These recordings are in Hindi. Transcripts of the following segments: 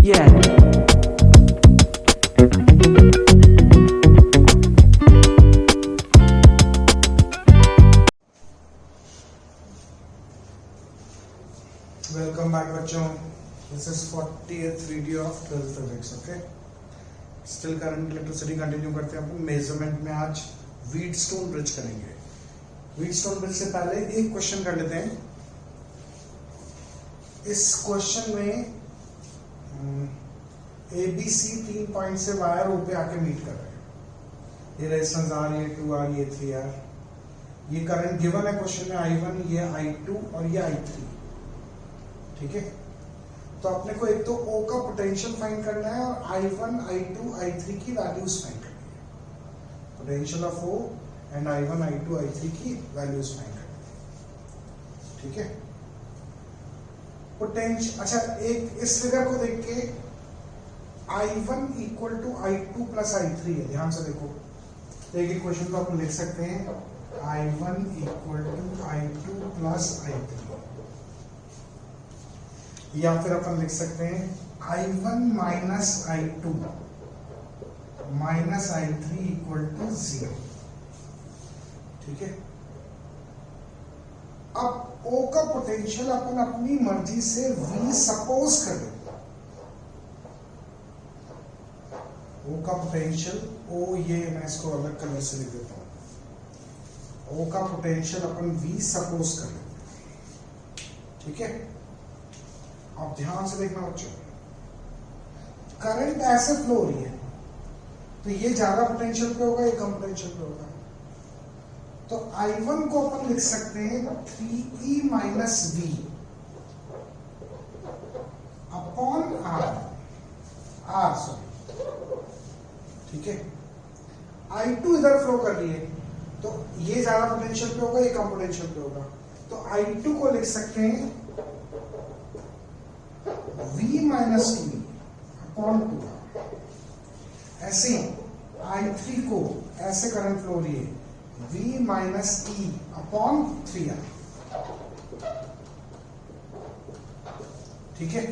Yeah. वेलकम बैक बच्चों, this is 40th video of 12th physics. Okay, still current electricity continue करते हैं अपन। मेजरमेंट में आज व्हीटस्टोन ब्रिज करेंगे। व्हीटस्टोन ब्रिज से पहले एक क्वेश्चन कर लेते हैं। इस क्वेश्चन में ABC 3 पॉइंट से वायर O पे आके मीट कर रहे हैं। ये रेजिस्टेंस R, ये 2R, ये 3R। ये करंट गिवन है क्वेश्चन में I1, ये I2 और ये I3। ठीक है, तो अपने को एक तो O का पोटेंशियल फाइंड करना है और I1, I2, I3 की वैल्यूज फाइंड करनी है। Potential of O and I1, I2, I3 की वैल्यूज फाइंड करनी है। ठीक है, पोटेंशियल। अच्छा, एक इस फिगर को देख के I1 equal to I2 plus I3 है। ध्यान से देखो, एक एक क्वेश्चन को अपन लिख सकते हैं I1 equal to I2 plus I3, या फिर अपन लिख सकते हैं I1 minus I2 minus I3 equal to 0। ठीक है, अब O का पोटेंशियल अपन अपनी मर्जी से V सपोज कर देते हैं। O का पोटेंशियल, O ये मैं इसको अलग कलर से लिख देता हूं। O का पोटेंशियल अपन V सपोज कर लेते हैं। ठीक है, आप ध्यान से देखना बच्चों, करंट ऐसे फ्लो हो रही है तो ये ज्यादा पोटेंशियल पे होगा, ये कम पोटेंशियल पे होगा। तो I1 को अपन लिख सकते हैं 3E minus V upon R sorry. ठीक है, I2 इधर फ्लो कर रही है तो ये ज्यादा पोटेंशियल पे होगा, ये कम पोटेंशियल पे होगा। तो I2 को लिख सकते हैं V माइनस 2 अपॉन 2। ऐसे I3 को ऐसे करंट फ्लो रही है V minus E upon 3R। ठीक है,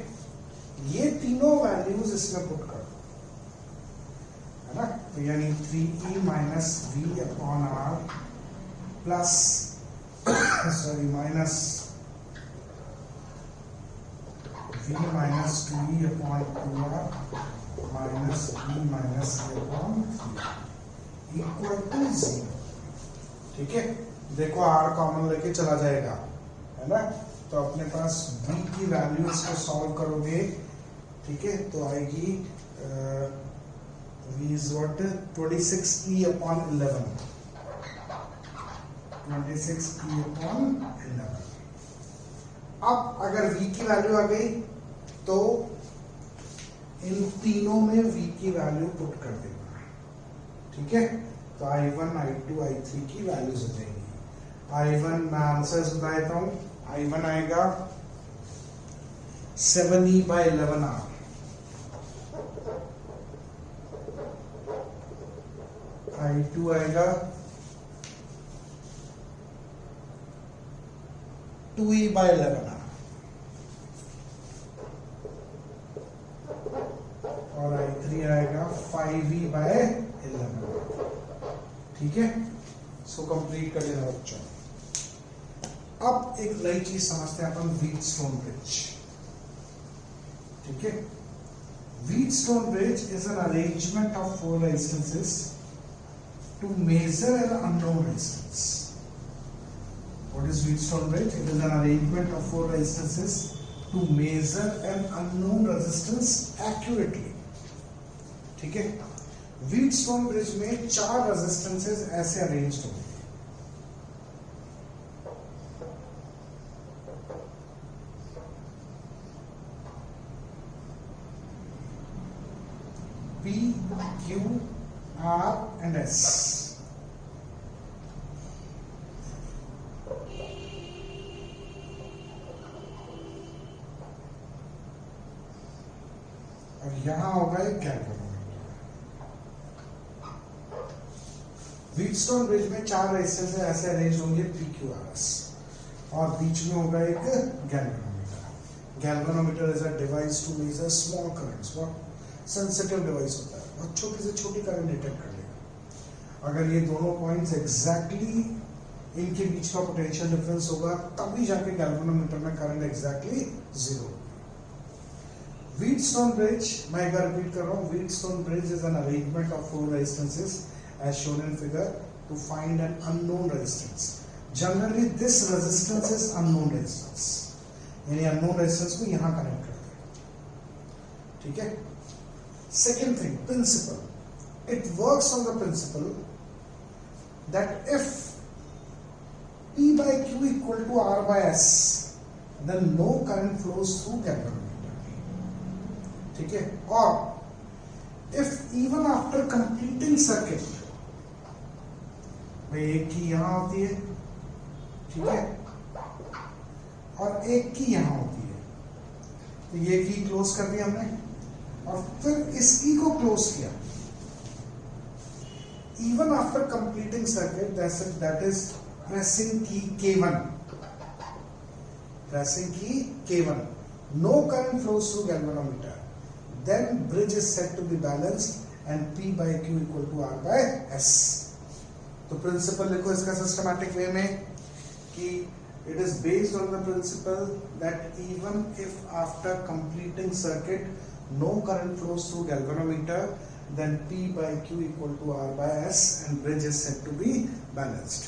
ये तीनों वैल्यूज इसमें पुट कर दो, है ना। तो यानी 3E minus V upon R plus sorry minus V minus 2E upon 2R minus V minus E upon 3 equal to 0। ठीक है, देखो R कॉमन लेके चला जाएगा, है ना। तो अपने पास V की वैल्यूज को सॉल्व करोगे, ठीक है, तो आएगी V is what 26E upon 11, 26E upon 11। अब अगर V की वैल्यू आ गई तो इन तीनों में V की वैल्यू पुट कर देना। ठीक है, तो I1, I2, I3 की वैल्यूज हो जाएंगी। I1 मैं आंसर्स बता देता हूं। I1 आएगा 7E by 11R, I2 आएगा 2E by 11R और I3 आएगा 5E by 11। ठीक है, सो कंप्लीट कर लेना बच्चों। अब एक नई चीज समझते हैं अपन, व्हीटस्टोन ब्रिज। ठीक है, Wheatstone bridge is an arrangement of 4 resistances to measure an unknown resistance. What is Wheatstone bridge? It is an arrangement of 4 resistances to measure an unknown resistance accurately. ठीक है, Wheatstone bridge में 4 रेजिस्टेंसेस ऐसे अरेंज होंगे। P, Q, R and S। और यहां होगा एक गैल्वेनोमीटर। व्हीटस्टोन ब्रिज में 4 रेजिस्टेंस ऐसे अरेंज होंगे PQRS और बीच में होगा एक galvanometer. Galvanometer is a device to measure small currents. बहुत सेंसिटिव डिवाइस होता है, बहुत छोटी से छोटी करंट डिटेक्ट कर लेगा। अगर ये दोनों पॉइंट्स एग्जैक्टली इनके बीच का पोटेंशियल डिफरेंस होगा तभी जाके गैल्वेनोमीटर में current exactly zero. Wheatstone bridge, मैं एक बार रिपीट कर रहा हूँ, Wheatstone bridge is an arrangement of 4 resistances as shown in figure to find an unknown resistance. Generally this resistance is unknown resistance, यानी unknown resistance को यहाँ कनेक्ट करते हैं, ठीक है। Second thing, principle. It works on the principle that if P by Q equal to R by S, then no current flows through galvanometer, ठीक है। और if even after completing circuit, एक की यहां होती है, ठीक है, और एक की यहां होती है, तो ये की क्लोज कर दिया हमने और फिर इस की को क्लोज किया। Even after completing circuit that is pressing की K1, pressing key K1, no current flows through galvanometer, then bridge is said to be balanced and P by Q equal to R by S. तो प्रिंसिपल लिखो इसका सिस्टमैटिक वे में कि it is based on the principle that even if after completing circuit no current flows through galvanometer then P by Q equal to R by S and bridge is said to be balanced.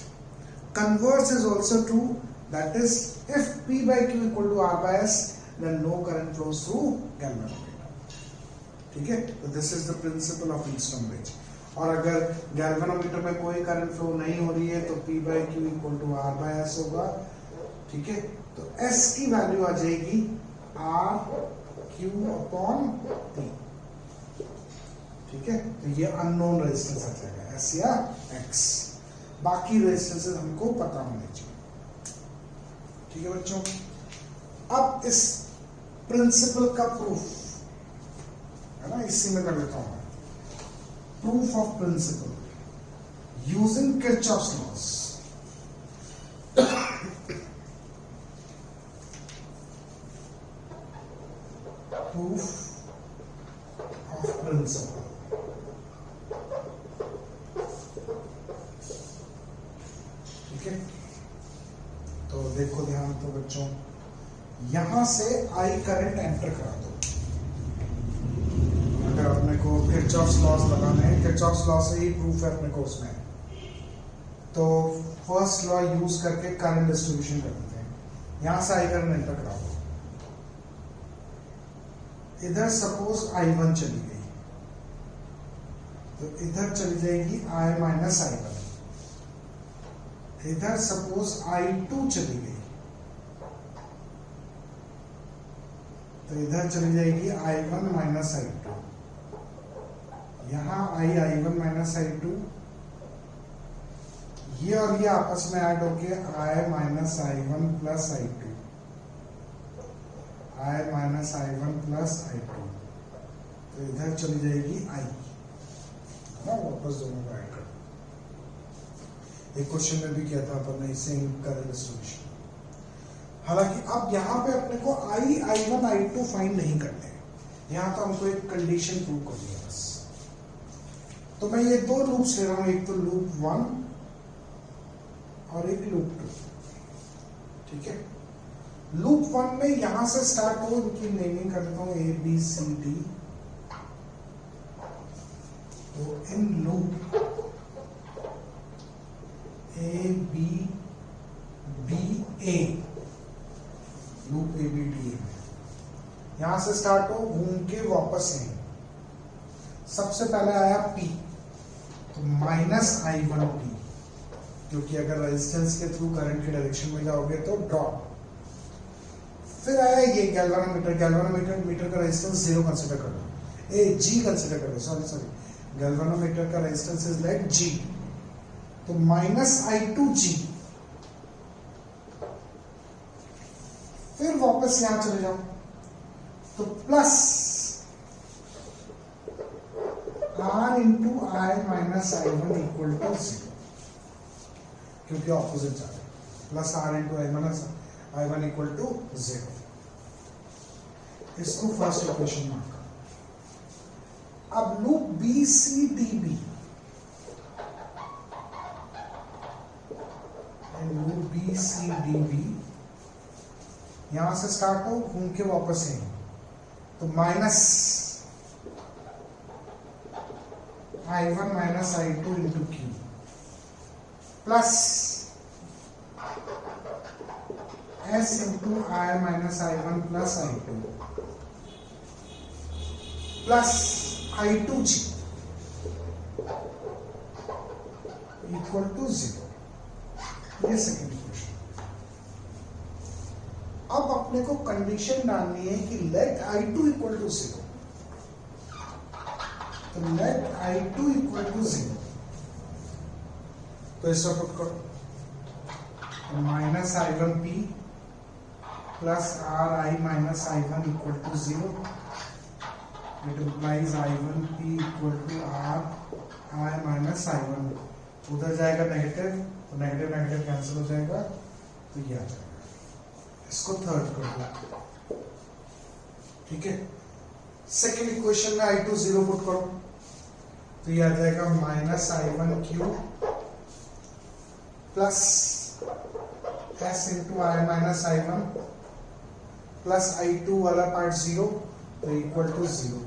Converse is also true, that is if P by Q equal to R by S then no current flows through galvanometer, ठीक है। तो this is the principle of Wheatstone bridge. और अगर गैल्वेनोमीटर में कोई करंट फ्लो नहीं हो रही है तो P by Q equal to R by S होगा, ठीक है। तो S की वैल्यू आ जाएगी R Q upon T, ठीक है। तो ये अननोन रेजिस्टेंस आ जाएगा, S या X। बाकी रेजिस्टेंसेस हमको पता होने चाहिए, ठीक है बच्चों। अब इस प्रिंसिपल का प्रूफ है ना, इसी में कर लेता हूं। Proof of principle using Kirchhoff's laws. Proof of principle. ठीक है, तो देखो ध्यान तो बच्चों, यहां से I करंट एंटर करा दो। अगर अपने को किरचॉफ्स लॉज लगाने हैं, किरचॉफ्स लॉ से ही प्रूफ है अपने को उसमें, तो फर्स्ट लॉ यूज करके करंट डिस्ट्रीब्यूशन कर देते हैं। यहां से आई करंट एंटर करा दो, इधर सपोज I1 चली गई तो इधर चली जाएगी I माइनस I1, इधर सपोज I2 चली गई तो इधर चली जाएगी I1 माइनस I2, यहां I1 माइनस I2, ये और ये आपस में ऐड होके I minus I1 plus I2, I minus I1 plus I2, तो इधर चली जाएगी I, है ना, वापस दोनों को ऐड कर। एक क्वेश्चन में भी किया था अपन ने इसे करंट डिस्ट्रीब्यूशन। हालांकि अब यहाँ पे अपने को I1 I2 फाइंड नहीं करने, यहाँ तो हमको एक कंडीशन प्रूव करनी है बस। तो मैं ये दो लूप्स ले रहा हूं, एक तो लूप 1 और एक लूप 2, ठीक है। लूप 1 में यहां से स्टार्ट हो, इनकी नेमिंग कर देता हूं A B C D। तो in loop A B B A, loop A B D A में यहां से स्टार्ट हो, घूम के वापस यहीं। सबसे पहले आया P, तो माइनस I1 P, क्योंकि अगर रेजिस्टेंस के थ्रू करंट के डायरेक्शन में जाओगे तो ड्रॉप। फिर आया ये गैल्वेनोमीटर, गैल्वेनोमीटर मीटर का रेजिस्टेंस 0 कंसीडर कर लो, G कंसीडर कर लो, सॉरी गैल्वेनोमीटर का रेजिस्टेंस इज लाइक G, तो माइनस I2G। फिर वापस यहां चले जाओ तो plus R into I minus I1 equal to 0, क्योंकि ऑपोजिट जा रहे हैं, plus R into I minus I1 equal to 0। इसको फर्स्ट इक्वेशन मार्क करो। अब loop B C D B, loop B C D B यहां से स्टार्ट हो, घूम के वापस आए, तो minus I1 minus I2 into Q plus S into I minus I1 plus I2 plus I2G equal to 0। ये सेकेंड इक्वेशन। अब अपने को कंडीशन डालनी है कि लेट I2 इक्वल टू 0, तो लेट I2 इक्वल टू 0, तो इसको पुट करो, minus I1P plus RI minus I1 equal to 0, it implies I1P equal to RI minus I1, उधर जाएगा नेगेटिव, तो नेगेटिव नेगेटिव कैंसिल हो जाएगा, तो ये आ जाएगा। इसको थर्ड कर दो, ठीक है। सेकेंड इक्वेशन में I2 0 पुट करो, तो ये आ जाएगा minus I1 Q plus S into I minus I1 plus I2 वाला पार्ट 0, तो इक्वल टू 0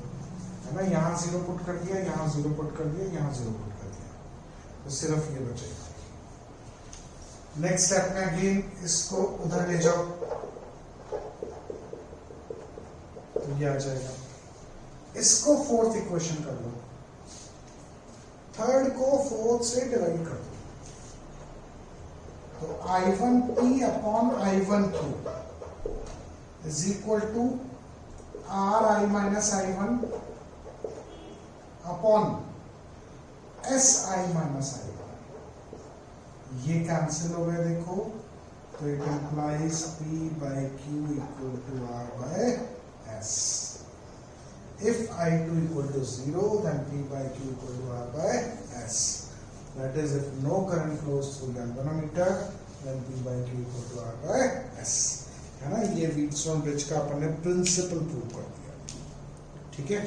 है ना। यहां 0 पुट कर दिया, यहां 0 पुट कर दिया, यहां 0 पुट कर दिया, तो सिर्फ ये बचेगा। नेक्स्ट स्टेप में अगेन इसको उधर ले जाओ, तो ये आ जाएगा। इसको फोर्थ इक्वेशन कर लो, थर्ड को फोर्थ से डिवाइड कर दो, तो I1P upon I1Q is equal to RI minus I1 upon SI minus I1। ये कैंसिल हो गए देखो, तो it implies P by Q equal to R by S। If I2 equal to 0, then P by Q equal to R by S. That is, if no current flows through galvanometer, then P by Q equal to R by S. है ना, ये व्हीटस्टोन ब्रिज का अपन ने प्रिंसिपल प्रूव कर दिया, ठीक है।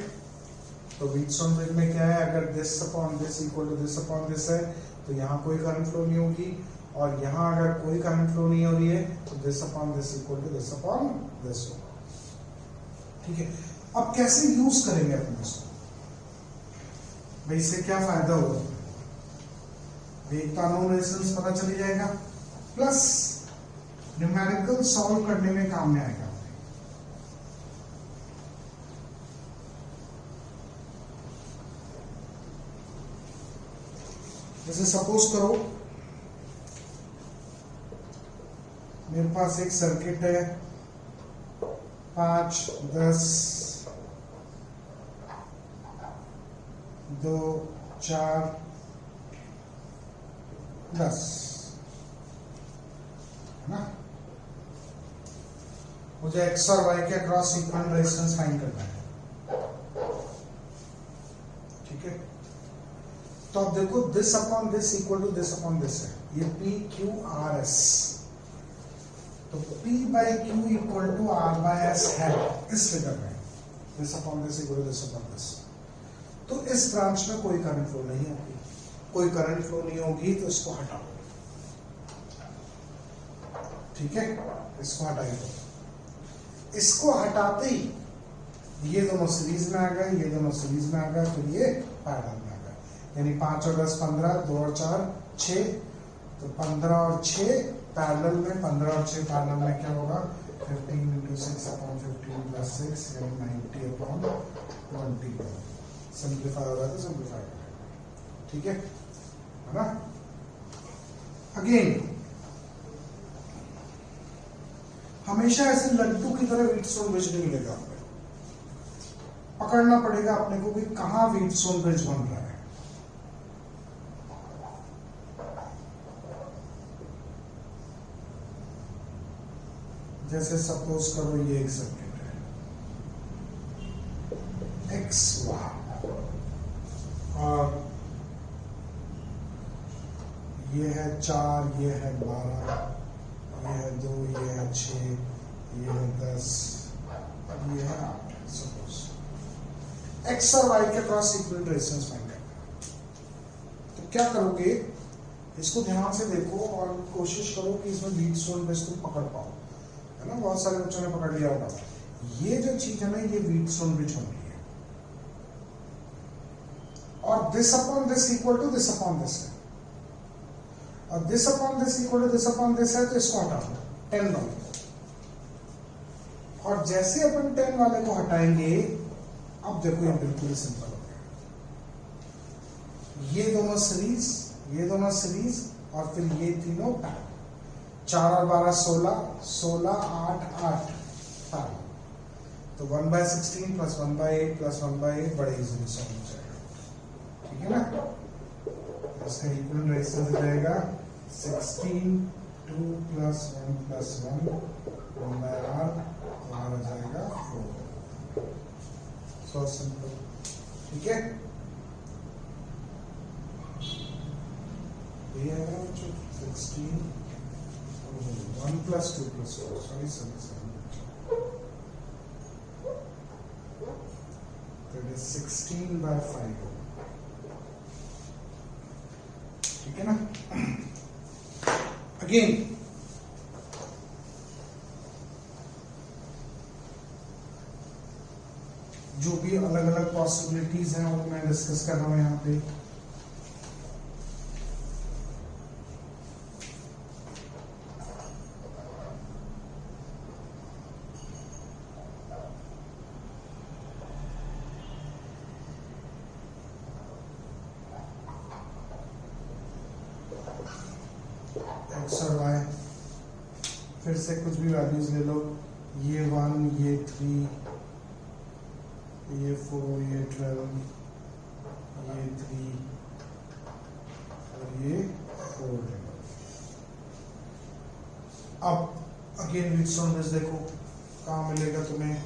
तो व्हीटस्टोन ब्रिज में क्या है, अगर this upon this equal to this upon this है, तो यहाँ कोई करंट फ्लो नहीं होगी, और यहाँ अगर कोई करंट फ्लो नहीं हो रही है, तो this upon this equal to this upon this होगा, ठीक है। अब कैसे यूज करेंगे अपने इसको, भाई इससे क्या फायदा होगा, एक तो अननोन रेजिस्टेंस पता चली जाएगा, प्लस न्यूमेरिकल सॉल्व करने में काम में आएगा। जैसे सपोज करो मेरे पास एक सर्किट है, 5, 10, 2, 4, 10 है ना। मुझे X और Y के अक्रॉस इक्वल रेजिस्टेंस फाइंड करना है, ठीक है। तो अब देखो this upon this equal to this upon this है, ये P Q R S, तो P by Q equal to R by S है इस फिगर में, this upon this equal to this upon this. तो इस ब्रांच में कोई करंट फ्लो नहीं होगी, कोई करंट फ्लो नहीं होगी, तो इसको हटाओ, ठीक है। इसको हटाइए, इसको हटाते ही ये दोनों सीरीज में आ गए, ये दोनों सीरीज में आ गए, तो ये पैरेलल में आ गए, यानी 5 और 10 15, 2 और 4 6, तो 15 और 6 पैरेलल में, 15 और 6 पैरेलल में क्या होगा, 15 इंटू 6 अपॉन 15 प्लस 6 यानी 90 अपॉन 20। सिंप्लीफाई हो रहा है तो सिंप्लीफाई करें, ठीक है ना। अगेन हमेशा ऐसे लड्डू की तरह व्हीटस्टोन ब्रिज नहीं मिलेगा, आपको पकड़ना पड़ेगा अपने को कि कहां व्हीटस्टोन ब्रिज बन रहा है। जैसे सपोज करो ये एक सर्किट है, X Y, और ये है 4, ये है 12, ये है 2, ये है 6, ये है 10, ये है 8। एक्स और वाई के क्रॉस इक्विवेलेंट रेजिस्टेंस फाइंड करना है। तो क्या करोगे, इसको ध्यान से देखो और कोशिश करो कि इसमें व्हीटस्टोन बेस तुम पकड़ पाओ, है ना। बहुत सारे बच्चों ने पकड़ लिया होगा। ये जो चीज है ना, ये व्हीटस्टोन ब्रिज होनी है, और this upon this equal to this upon this है, और this upon this equal to this upon this है, तो इसको हटा दो 10 वाले को। और जैसे अपन 10 वाले को हटाएंगे, अब देखो ये बिल्कुल ही सिंपल हो गया। ये दोनों सीरीज, ये दोनों सीरीज, और फिर ये तीनों पैरेलल। 4 और 12 16, 16 8 8 पैरेलल। तो 1/16 प्लस 1/8 प्लस 1/8 बड़े इजीली सॉल्व हो जाएगा, ठीक है ना। इसका इक्विवेलेंट रेजिस्टेंस हो जाएगा 16 2 प्लस 1 प्लस 1 1/r, r हो जाएगा 4। सो सिंपल, ठीक है। ये आएगा बच्चों 16 1 plus 2 plus 4, sorry that is 16/5, ठीक है ना। अगेन जो भी अलग अलग पॉसिबिलिटीज हैं वो मैं डिस्कस कर रहा हूं यहाँ पे। एक्स और वाई, फिर से कुछ भी वैल्यूज ले लो, ये 1 ये 3 ये 4 ये 12 ये 3 और ये 4 ले लो। अब अगेन व्हीटस्टोन ब्रिज देखो कहाँ मिलेगा तुम्हें,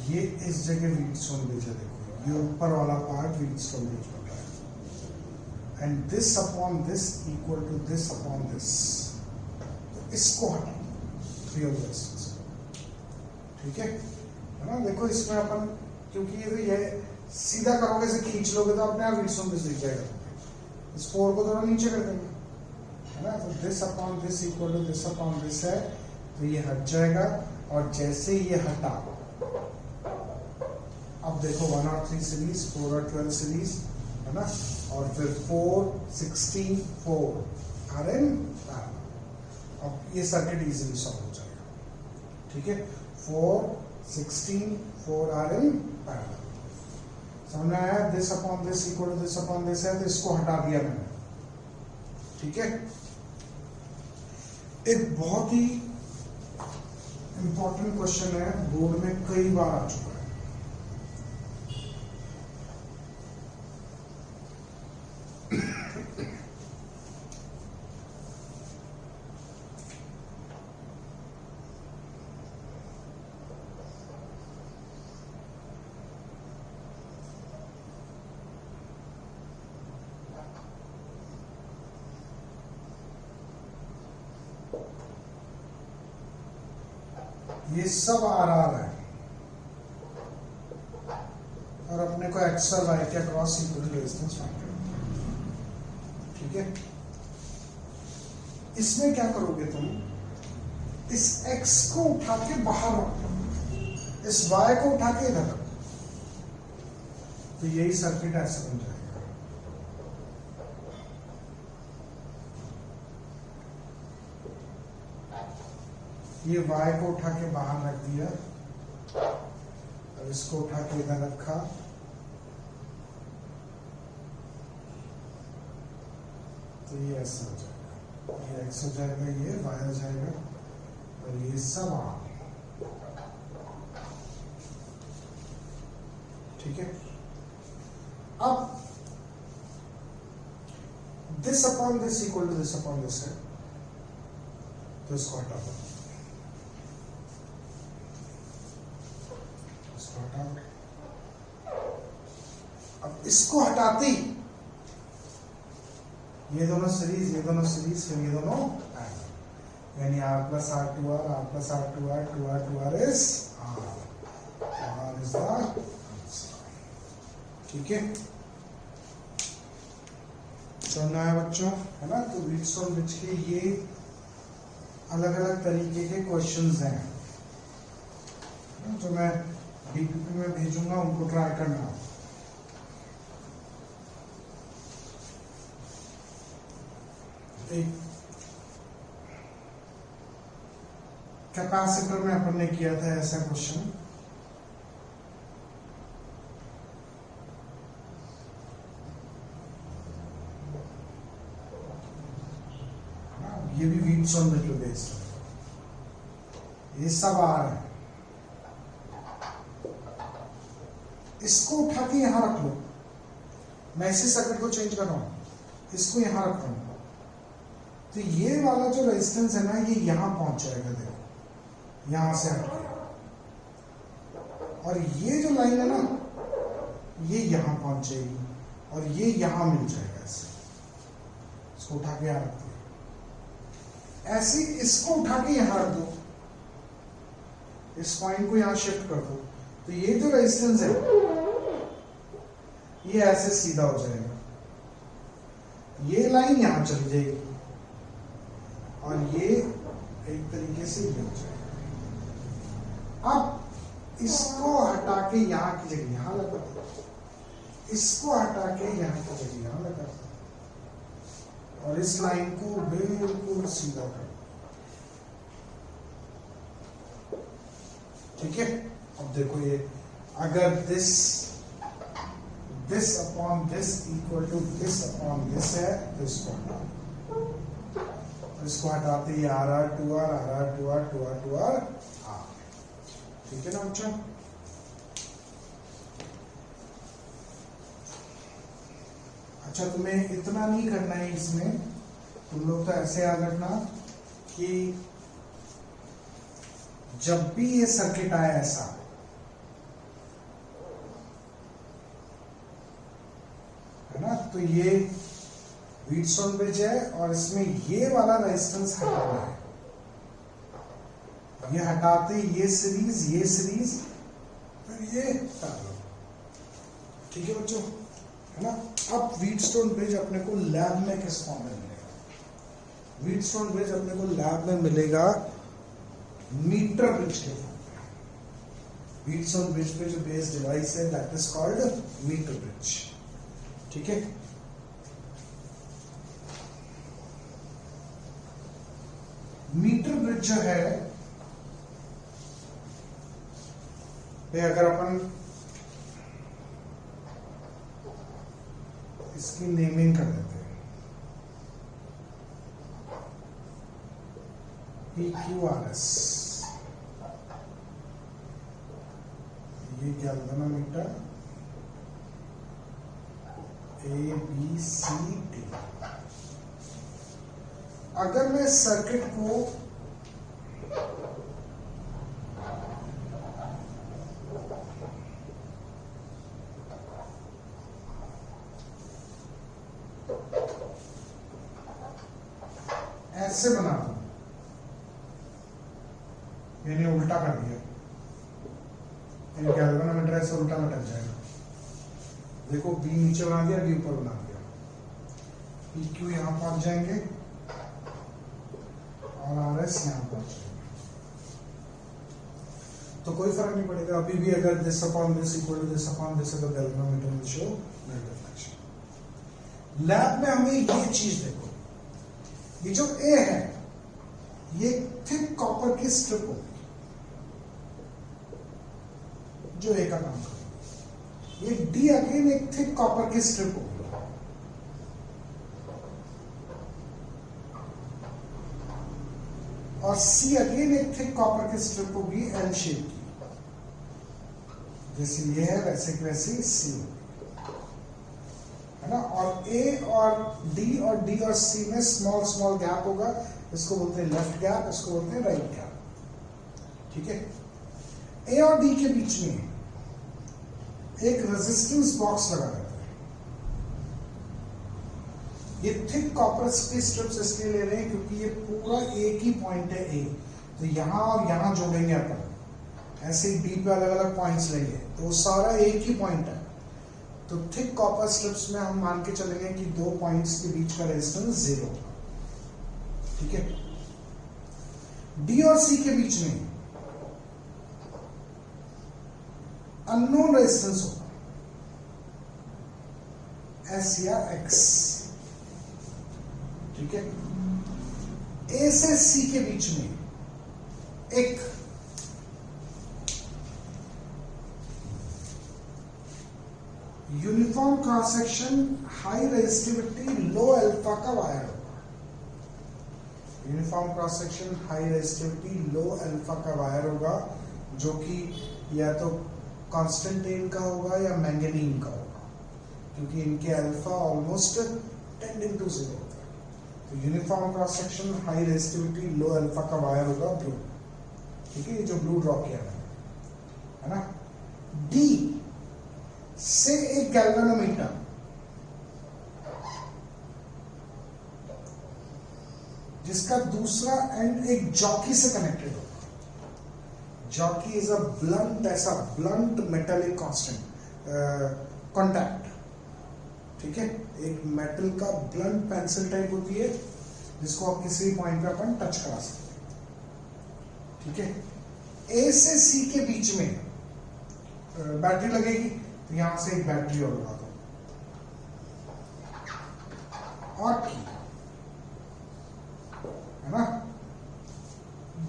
ये इस जगह व्हीटस्टोन ब्रिज है। देखो ये ऊपर वाला पार्ट व्हीटस्टोन ब्रिज बन रहा है, and this upon this equal to this upon this. तो इसको हटाओ 3 over x, ठीक है ना। देखो इसमें अपन, क्योंकि ये सीधा करोगे, इसे खींच लोगे तो अपने आप व्हीटस्टोन ब्रिज दिख जाएगा। इस 4 को थोड़ा नीचे कर देंगे, है ना। तो this upon this equal to this upon this है, तो ये हट जाएगा। और जैसे ये हटा, अब देखो 1 और 3 सीरीज, 4 और 12 सीरीज, है ना। और फिर 4 16 4 आर इन पैरेलल। अब ये सर्किट इजीली सॉल्व हो जाएगा, ठीक है। 4 16 4 आर इन पैरेलल। समझ में आया। This upon this equal to this upon this है, तो इसको हटा दिया मैंने, ठीक है। एक बहुत ही इंपॉर्टेंट क्वेश्चन है, बोर्ड में कई बार आ चुका है। ये सब आर है, और अपने को एक्स और वाई के अक्रॉस इक्विवेलेंट रेजिस्टेंस फाइंड करना है, ठीक है। इसमें क्या करोगे तुम, इस x को उठा के बाहर रखो, इस y को उठा के इधर रखो, तो यही सर्किट ऐसा बन जाएगा। ये y को उठा के बाहर रख दिया, और इसको उठा के इधर रखा, तो ये ऐसा हो जाएगा। ये x हो जाएगा, ये y हो जाएगा, और ये सब r, ठीक है। अब this upon this equal to this upon this है, तो इसको हटा दो, इसको हटा दो। अब इसको हटाती, ये दोनों सीरीज, ये दोनों सीरीज, फिर ये दोनों पैरेलल, यानी r plus r2r, r plus r2r, 2r 2r is r, one is the answer. ठीक है, समझना है बच्चों, है ना। तो व्हीटस्टोन ब्रिज के ये अलग अलग तरीके के क्वेश्चंस हैं जो मैं डीपीपी में भेजूंगा, उनको ट्राई करना। एक कैपेसिटर में अपन ने किया था ऐसा क्वेश्चन, ये भी व्हीटस्टोन ब्रिज पे बेस्ड है, ये सब आ रहे हैं। इसको उठा के यहां रख लो, मैं इसी सर्किट को चेंज कर रहा हूं, इसको यहां रख रहा हूं, तो ये वाला जो रेजिस्टेंस है ना, ये यहां पहुंच जाएगा, देखो यहां से हटके, और ये जो लाइन है ना, ये यहां पहुंच जाएगी और ये यहां मिल जाएगा ऐसे। इसको उठा के यहां रख दो, ऐसे इसको उठा के यहां रख दो, इस पॉइंट को यहां शिफ्ट कर दो, तो ये जो रेजिस्टेंस है ये ऐसे सीधा हो जाएगा, ये लाइन यहां चली जाएगी और ये एक तरीके से ये हो जाएगा। अब इसको हटा के यहां की जगह यहां लगा दो, इसको हटा के यहां की जगह यहां लगा दो, और इस लाइन को बिल्कुल सीधा कर दो। ठीक है, अब देखो ये अगर this upon this equal to this upon this है, तो इसको हटा, इसको हटाते ही R R two R R R two R two R two R R. ठीक है ना बच्चों, अच्छा तुम्हें इतना नहीं करना है इसमें, तुम लोग तो ऐसे याद रखना कि जब भी ये सर्किट आए ऐसा, है ना, तो ये व्हीटस्टोन ब्रिज है और इसमें ये वाला रेजिस्टेंस हटाना है, ये हटाते ये सीरीज फिर ये हटा दो। ठीक है बच्चों, है ना। अब व्हीटस्टोन ब्रिज अपने को लैब में किस फॉर्म में मिलेगा? व्हीटस्टोन ब्रिज अपने को लैब में मिलेगा मीटर ब्रिज के फॉर्म में। व्हीटस्टोन ब्रिज पे जो बेस डिवाइस है that is called metre bridge. ठीक है, मीटर ब्रिज जो है अगर अपन इसकी नेमिंग कर देते हैं PQRS, ये गैल्वेनोमीटर ABCD। अगर मैं सर्किट को ऐसे बना दूं, यानी उल्टा कर दिया, गैल्वेनोमीटर ऐसे उल्टा लटक जाएगा। देखो बी नीचे बना दिया, बी ऊपर बना दिया, PQ यहां पहुंच जाएंगे और RS यहां पहुंच जाएंगे, तो कोई फर्क नहीं पड़ेगा। अभी भी अगर this upon this equal to this upon this है तो galvanometer will show net reflection. Lab में हमें ये चीज देखो, ये जो A है ये थिक कॉपर की स्ट्रिप होगी जो A का काम करेगी, ये D अगेन एक थिक कॉपर की स्ट्रिप होगी, और C अगेन एक थिक कॉपर की स्ट्रिप होगी L शेप की, जैसे ये है वैसे की वैसे C होगी, है ना। और A और D और C में स्मॉल स्मॉल गैप होगा, इसको बोलते हैं लेफ्ट गैप, इसको बोलते हैं राइट गैप। ठीक है, A और D के बीच में एक रेजिस्टेंस बॉक्स लगा रहता है। ये थिक कॉपर की स्ट्रिप्स इसलिए ले रहे हैं क्योंकि ये पूरा एक ही पॉइंट है A, तो यहां और यहां जोड़ेंगे अपन, ऐसे ही डी पे अलग अलग पॉइंट्स लेंगे तो वो सारा एक ही पॉइंट है। तो थिक कॉपर स्ट्रिप्स में हम मान के चलेंगे कि दो पॉइंट्स के बीच का रेजिस्टेंस 0, ठीक है। डी और सी के बीच में अननोन रेजिस्टेंस होगा, एस या एक्स, ठीक है। ए से सी के बीच में एक uniform cross section high resistivity low alpha का वायर होगा। Uniform cross section high resistivity low alpha का वायर होगा, जो कि या तो कॉन्स्टेंटेन का होगा या मैंगनीन का होगा, क्योंकि इनके अल्फा ऑलमोस्ट टेंडिंग टू 0 होता है। तो uniform cross section high resistivity low alpha का वायर होगा ब्लू, ठीक है, ये जो ब्लू ड्रॉ किया है ना। डी से एक गैल्वेनोमीटर, जिसका दूसरा एंड एक जॉकी से कनेक्टेड होगा। जॉकी इज अ ब्लंट, ऐसा ब्लंट मेटालिक कॉन्टैक्ट, ठीक है। एक मेटल का ब्लंट पेंसिल टाइप होती है जिसको आप किसी पॉइंट पे अपन टच करा सकते हैं, ठीक है। ए से सी के बीच में बैटरी लगेगी, तो यहां से एक बैटरी और लगा दो और की, है ना।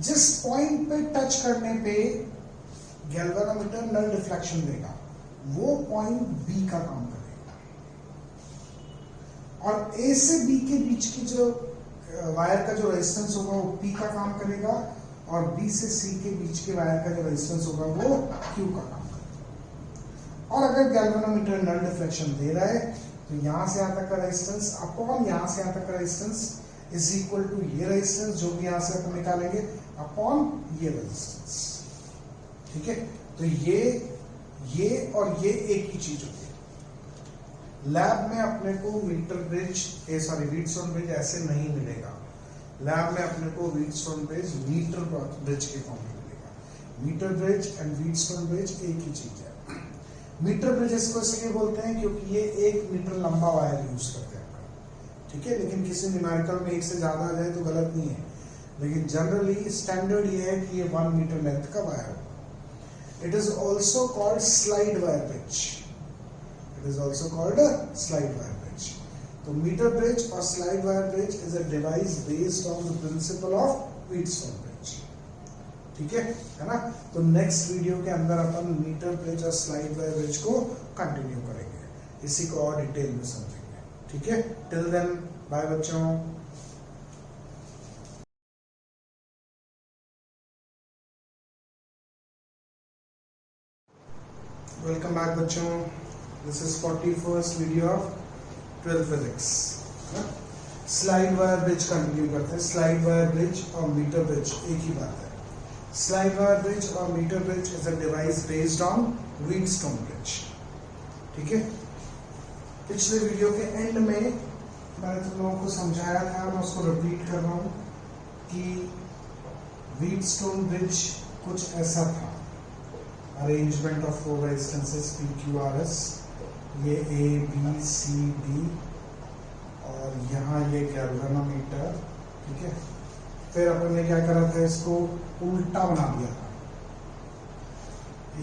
जिस पॉइंट पे टच करने पे गैल्वेनोमीटर नल डिफ्लेक्शन देगा वो पॉइंट बी का काम करेगा, और ए से बी के बीच की जो वायर का जो रेजिस्टेंस होगा वो पी का काम करेगा, और बी से सी के बीच के वायर का जो रेजिस्टेंस होगा वो क्यू का काम करेगा। और अगर गैल्वेनोमीटर नल डिफ्लेक्शन दे रहा है तो यहां से यहां तक का रेजिस्टेंस अपॉन यहां से यहां तक का रेजिस्टेंस इज इक्वल टू ये रेजिस्टेंस जो भी यहां से अपन निकालेंगे अपॉन ये रेजिस्टेंस, ठीक है। तो ये और ये एक ही चीज होती है। लैब में अपने को वीटस्टोन ब्रिज ऐसे नहीं मिलेगा। लैब में अपने को वीटस्टोन ब्रिज मीटर ब्रिज के फॉर्म में मिलेगा। Metre bridge and Wheatstone bridge एक ही चीज है। मीटर ब्रिज इसको इसलिए बोलते हैं क्योंकि ये 1 मीटर लंबा वायर यूज करते हैं, ठीक है। लेकिन किसी न्यूमेरिकल में 1 से ज्यादा आ जाए तो गलत नहीं है, लेकिन जनरली स्टैंडर्ड ये है कि ये 1 मीटर लेंथ का वायर होगा। It is also called slide wire bridge. It is also called slide wire bridge. तो मीटर ब्रिज और slide wire bridge is a device based on the principle of Wheatstone bridge, ठीक है ना। तो नेक्स्ट वीडियो के अंदर अपन मीटर ब्रिज और स्लाइड वायर ब्रिज को कंटिन्यू करेंगे, इसी को और डिटेल में समझेंगे, ठीक है। टिल देन बाय बच्चों। वेलकम बैक बच्चों, this is 41st video of 12th physics. Slide wire bridge continue करते हैं। स्लाइड वायर ब्रिज और मीटर ब्रिज एक ही बात है। स्लाइड वायर ब्रिज और metre bridge is a device based on Wheatstone bridge, ठीक है। पिछले वीडियो के एंड में मैंने तुम लोगों को समझाया था, मैं उसको रिपीट कर रहा हूं कि व्हीटस्टोन ब्रिज कुछ ऐसा था। Arrangement of 4 resistances P Q R S, ये ए बी सी डी, और यहाँ ये गैल्वेनोमीटर, ठीक है। फिर अपन ने क्या करा था, इसको उल्टा बना दिया था,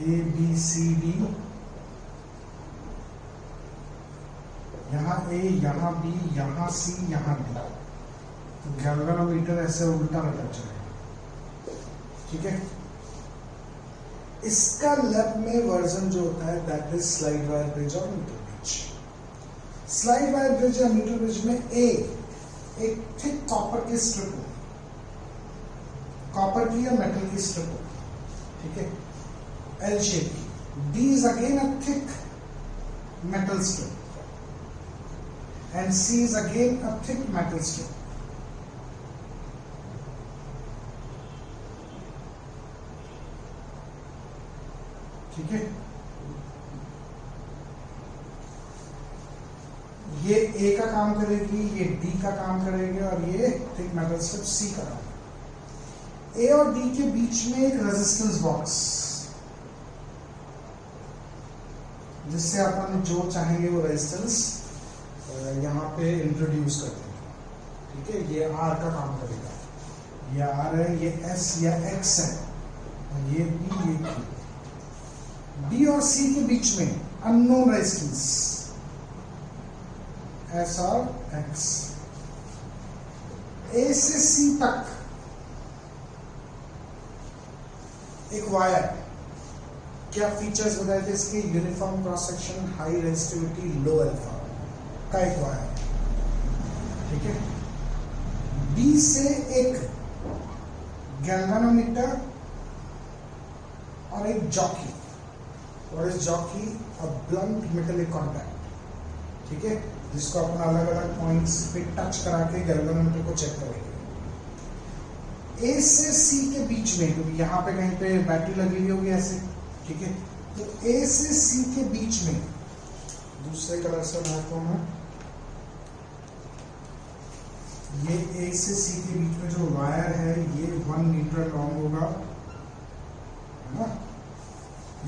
ए बी सी डी, यहाँ ए, यहाँ बी, यहाँ सी, यहाँ डी। तो गैल्वेनोमीटर ऐसे उल्टा लटक जाएगा, ठीक है। इसका लैब में वर्जन जो होता है that is slide wire bridge और metre bridge. Slide wire bridge या मीटर ब्रिज में ए एक थिक कॉपर की स्ट्रिप होती है, कॉपर की या मेटल की स्ट्रिप होती है, ठीक है, एल शेप की। D is again a thick metal strip and C is again a thick metal strip. ठीक है, ये ए का काम करेगी, ये डी का काम करेगी, और ये थिक मेटल स्ट्रिप सी का काम करेगी। ए और डी के बीच में एक रेजिस्टेंस बॉक्स जिससे अपन जो चाहेंगे वो रेजिस्टेंस यहाँ पे इंट्रोड्यूस कर देंगे। ठीक है, ये आर का काम करेगा, ये आर है, ये एस या एक्स है, ये बी, ये क्यू। डी और सी के बीच में अननोन रेजिस्टेंस एस और एक्स। ए से सी तक एक वायर, क्या फीचर्स बताए थे इसके? Uniform cross section, high resistivity, low alpha का एक वायर। ठीक है, बी से एक गैल्वेनोमीटर और एक jockey. What is jockey? A blunt metallic contact. ठीक है, जिसको अपन अलग अलग पॉइंट्स पे टच करा के गैल्वेनोमीटर को चेक करेंगे। ए से सी के बीच में, क्योंकि यहाँ पे कहीं पे बैटरी लगी हुई होगी ऐसे। ठीक है, तो ए से सी के बीच में, दूसरे कलर से बनाता हूं मैं, ये ए से सी के बीच में जो वायर है ये 1 मीटर लॉन्ग होगा, है ना?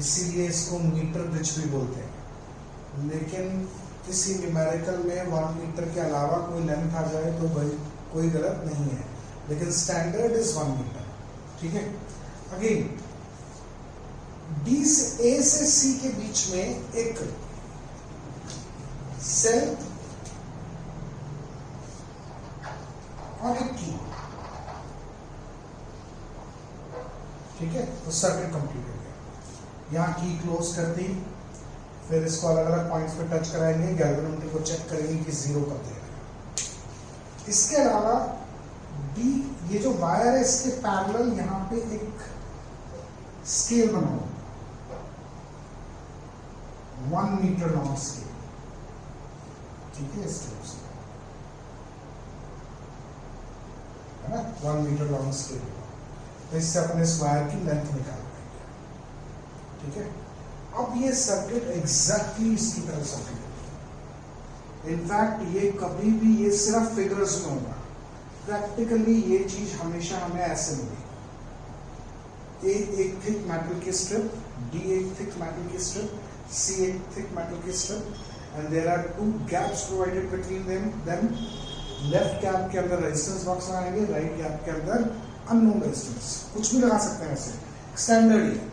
इसीलिए इसको मीटर ब्रिज भी बोलते हैं। लेकिन किसी न्यूमेरिकल में 1 मीटर के अलावा कोई लेंथ आ जाए तो भाई कोई गलत नहीं है, लेकिन स्टैंडर्ड इज 1 मीटर। ठीक है, अगेन डी से ए से सी के बीच में एक सेल और एक की। ठीक है, तो सर्किट कंप्लीट हो गया। यहाँ की क्लोज कर दी, फिर इसको अलग अलग पॉइंट्स पे टच कराएंगे, गैल्वेनोमीटर को चेक करेंगे कि जीरो कब दे रहा है। इसके अलावा डी, ये जो वायर है इसके पैरेलल यहाँ पे एक स्केल बना हुआ, 1 मीटर लॉन्ग स्केल। ठीक है, इस तरह से, है ना, 1 मीटर लॉन्ग स्केल। तो इससे अपन इस वायर की लेंथ निकाल पाएंगे। ठीक है, अब ये सर्किट एग्जैक्टली इसकी तरह सर्किट है। इनफैक्ट ये कभी भी, ये सिर्फ फिगर्स में होगा, प्रैक्टिकली ये चीज हमेशा हमें ऐसे मिलेगी। ए एक थिक मेटल की स्ट्रिप, डी एक थिक मेटल की स्ट्रिप, सी एक थिक मेटल की strip, and there are 2 gaps provided between them. Left gap के अंदर रेजिस्टेंस बॉक्स लगाएंगे, राइट गैप के अंदर अननोन रेजिस्टेंस, कुछ भी लगा सकते हैं वैसे, स्टैंडर्ड ही है।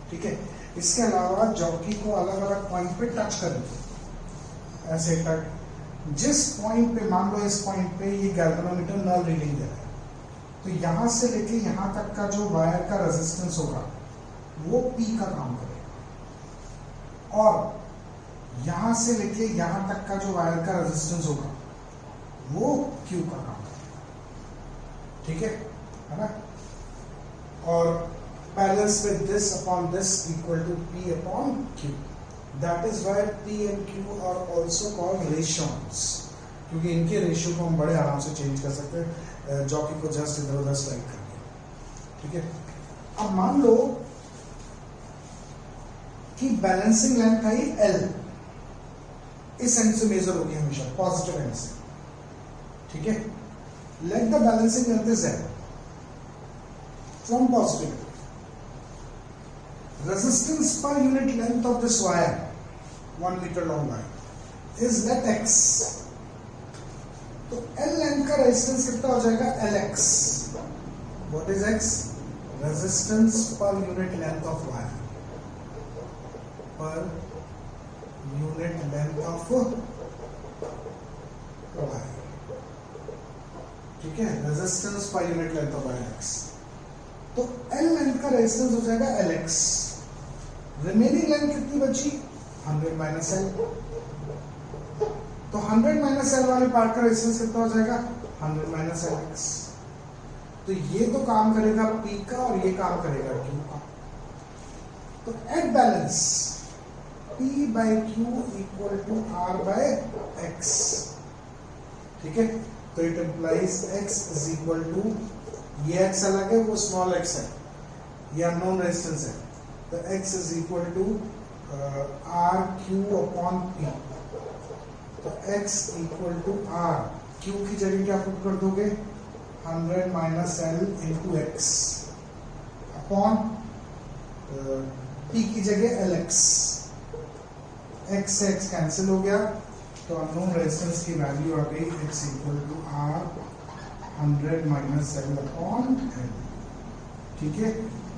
ठीक है, इसके अलावा जॉकी को अलग अलग पॉइंट पे टच करेंगे, ऐसे टच। जिस पॉइंट पे, मान लो इस पॉइंट पे ये गैल्वेनोमीटर नल रीडिंग दे रहा है, तो यहां से लेके यहां तक का जो वायर का रेजिस्टेंस होगा वो P का काम करेगा, और यहां से लेके यहां तक का जो वायर का रेजिस्टेंस होगा वो Q का काम करेगा। ठीक है ना? और balance with this upon this equal to P upon Q। That is why P and Q are also called ratios, क्योंकि इनके रेशियो को हम बड़े आराम से चेंज कर सकते हैं, जॉकी को जस्ट इधर उधर स्लाइड करके। ठीक है, अब मान लो कि बैलेंसिंग लेंथ आई L, इस एंड से मेजर होगी हमेशा, पॉजिटिव एंड से। ठीक है, let the balancing length is L from positive. Resistance per unit length of this wire, 1 meter long wire, is let X. तो L length का रेजिस्टेंस कितना हो जाएगा? LX. What is X? Resistance per unit length of wire. Per unit length of wire. ठीक है, resistance per unit length of wire X. तो L लेंथ का रेजिस्टेंस हो जाएगा LX। रिमेनिंग लेंथ कितनी बची? 100 माइनस L। तो 100 माइनस L वाले पार्ट का रेजिस्टेंस कितना हो जाएगा? 100 माइनस LX। तो ये तो काम करेगा P का और ये काम करेगा Q का। तो at balance P by Q equal to R by X। ठीक है, तो it implies X is equal to, ये X अलग है, वो स्मॉल x है, ये अननोन रेजिस्टेंस है, तो X is equal to R Q upon P। तो X equal to R, Q की जगह क्या पुट कर दोगे? 100 minus L into X upon P की जगह LX। x से x कैंसिल हो गया, तो अननोन रेजिस्टेंस की वैल्यू आ गई x equal to R 100 minus L upon L। ठीक है,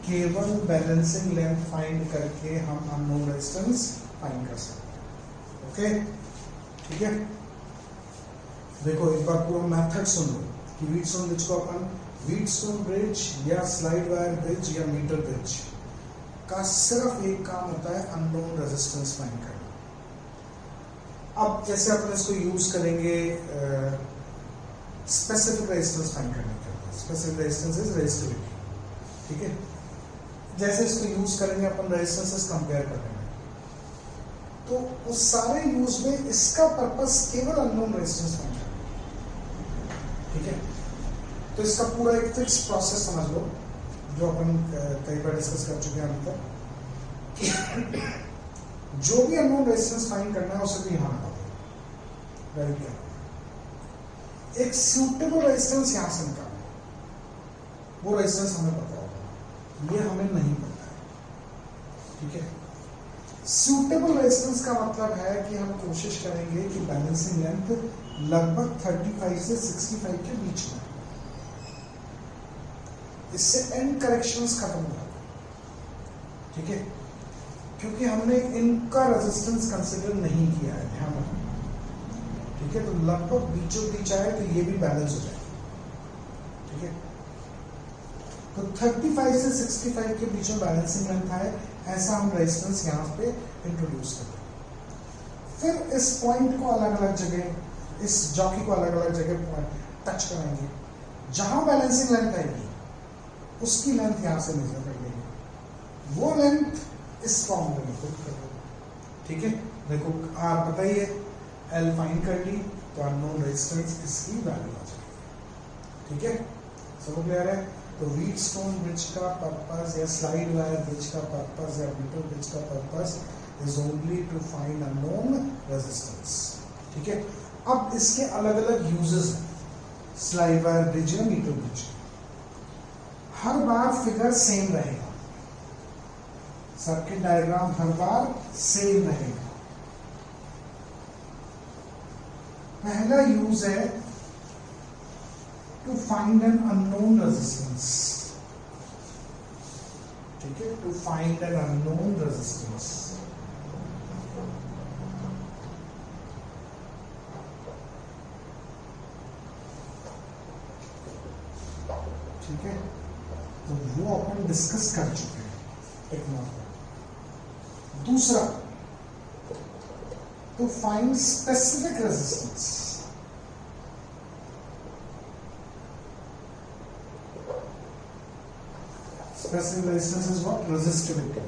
केवल बैलेंसिंग लेंथ फाइंड करके हम अननोन रेजिस्टेंस फाइंड कर सकते हैं। ओके, ठीक है। देखो एक बार पूरा मेथड सुन लो कि व्हीटस्टोन ब्रिज को अपन व्हीटस्टोन ब्रिज या स्लाइड वायर ब्रिज या मीटर ब्रिज का सिर्फ एक काम होता है अननोन रेजिस्टेंस फाइंड करना। अब कैसे अपन इसको यूज करेंगे स्पेसिफिक रेजिस्टेंस फाइंड करने के लिए। Specific resistance is resistivity. ठीक है, जैसे इसको यूज करेंगे अपन रेजिस्टेंसेस कंपेयर करने में, तो उस सारे यूज में इसका पर्पस केवल अननोन रेजिस्टेंस फाइंड करना। ठीक है, तो इसका पूरा एक फिक्स प्रोसेस समझ लो जो अपन कई बार डिस्कस कर चुके हैं अभी तक। जो भी अननोन रेजिस्टेंस फाइंड करना है उसे भी यहां लगा दो। Very clear. एक सूटेबल रेजिस्टेंस यहां से निकालो, वो रेजिस्टेंस हमें पता होगा, ये हमें नहीं पता है। ठीक है, सूटेबल रेजिस्टेंस का मतलब है कि हम कोशिश करेंगे कि बैलेंसिंग लेंथ लगभग 35 से 65 के बीच में, इससे एंड करेक्शंस खत्म हो जाते हैं। ठीक है, क्योंकि हमने इनका रेजिस्टेंस कंसिडर नहीं किया है, ध्यान रखना। ठीक है, तो लगभग बीचों बीच आए तो ये भी बैलेंस हो जाए। ठीक है, तो 35 से 65 के बीच में बैलेंसिंग लेंथ है, ऐसा हम रेजिस्टेंस यहाँ पे इंट्रोड्यूस करते हैं। फिर इस पॉइंट को अलग अलग जगह, इस जॉकी को अलग अलग जगह टच कराएंगे। जहां बैलेंसिंग लेंथ आएगी उसकी लेंथ यहां से मेजर कर लेंगे, वो लेंथ इस फॉर्मूले में पुट कर दो। ठीक है, देखो आप पता ही है, L फाइंड कर ली तो अननोन रेजिस्टेंस इसकी वैल्यू आ जाएगी। ठीक है, सब क्लियर है। तो व्हीटस्टोन ब्रिज का पर्पस या स्लाइड वायर ब्रिज का पर्पस या मीटर ब्रिज का purpose is only to find unknown resistance. ठीक है, अब इसके अलग अलग यूजेस हैं स्लाइड वायर ब्रिज या मीटर ब्रिज। हर बार फिगर सेम रहेगा, सर्किट डायग्राम हर बार सेम रहेगा। पहला यूज है to find an unknown resistance. ठीक है, to find an unknown resistance. ठीक है, तो वो अपन डिस्कस कर चुके हैं टेक्नोलॉजी। दूसरा, to find specific resistance. Specific resistance is what? Resistivity.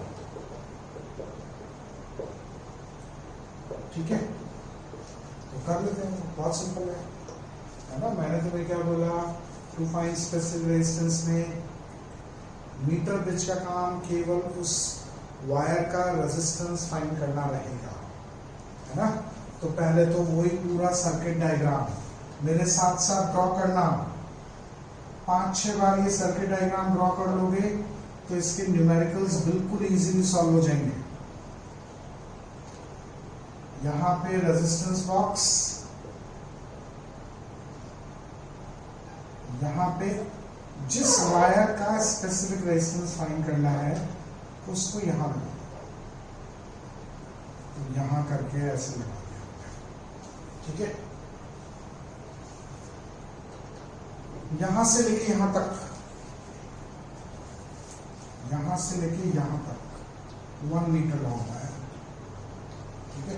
ठीक है, तो कर लेते हैं, बहुत सिंपल है ना। मैंने तुम्हें क्या बोला, टू फाइंड स्पेसिफिक रेजिस्टेंस में मीटर ब्रिज का काम केवल उस वायर का रेजिस्टेंस फाइंड करना रहेगा, है ना। तो पहले तो वही पूरा सर्किट डायग्राम मेरे साथ साथ ड्रॉ करना। 5-6 बार ये सर्किट डायग्राम ड्रॉ कर लोगे तो इसके न्यूमेरिकल्स बिल्कुल इजीली सॉल्व हो जाएंगे। यहां पे रेजिस्टेंस बॉक्स, यहां पे जिस वायर का स्पेसिफिक रेजिस्टेंस फाइंड करना है उसको यहां लगा, तो यहां करके ऐसे लगा दिया। ठीक है, यहां से लेके यहां तक, यहां से लेके यहां तक 1 मीटर लंबा है। ठीक है,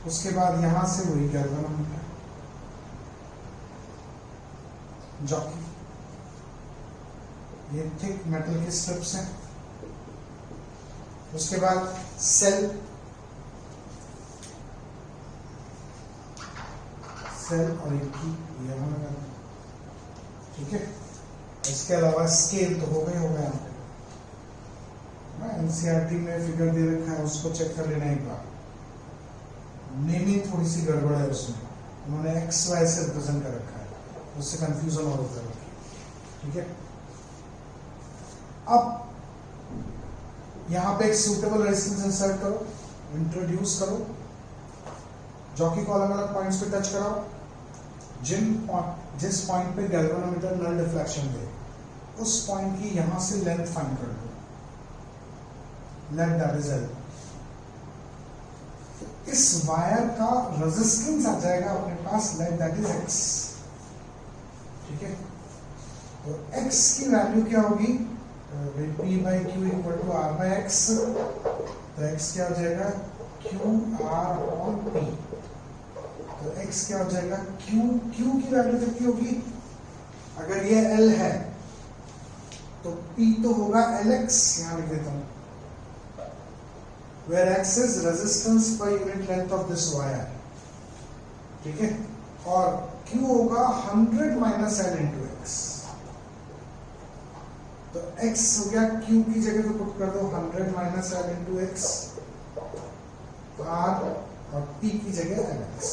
उसके बाद यहां से वही गैल्वेनोमीटर, जॉकी, ये थिक मेटल के स्ट्रिप्स हैं। उसके बाद सेल, और एक की ये लगा। ठीक है, इसके अलावा स्केल तो हो गए यहाँ पे। एनसीईआरटी में फिगर दे रखा है, उसको चेक कर लेना एक बार। नेमिंग थोड़ी सी गड़बड़ है उसमें, उन्होंने XY से रिप्रेजेंट कर रखा है, उससे कंफ्यूजन और होता है। ठीक है, अब यहां पे एक सूटेबल रेजिस्टेंस इंसर्ट करो। इंट्रोड्यूस करो, जॉकी को अलग अलग पॉइंट्स पे टच कराओ, जिस पॉइंट पे गैल्वेनोमीटर नल डिफ्लेक्शन दे उस पॉइंट की यहां से लेंथ फाइंड कर लो, लेट दैट इज एल। इस वायर का रेजिस्टेंस आ जाएगा अपने पास, लेट दैट इज एक्स। ठीक है, तो x की वैल्यू क्या होगी, p by Q equal to R by X, तो x क्या हो जाएगा क्यू आर अपॉन पी, तो x क्या हो जाएगा q की वैल्यू कितनी होगी, अगर ये l है तो p तो होगा lx, यहां लिख देता हूं, where x is resistance per unit length of this wire, ठीक है, और q होगा 100 माइनस l इंटू एक्स, तो x हो गया q की जगह पे पुट कर दो 100 minus l into x, r और p की जगह lx,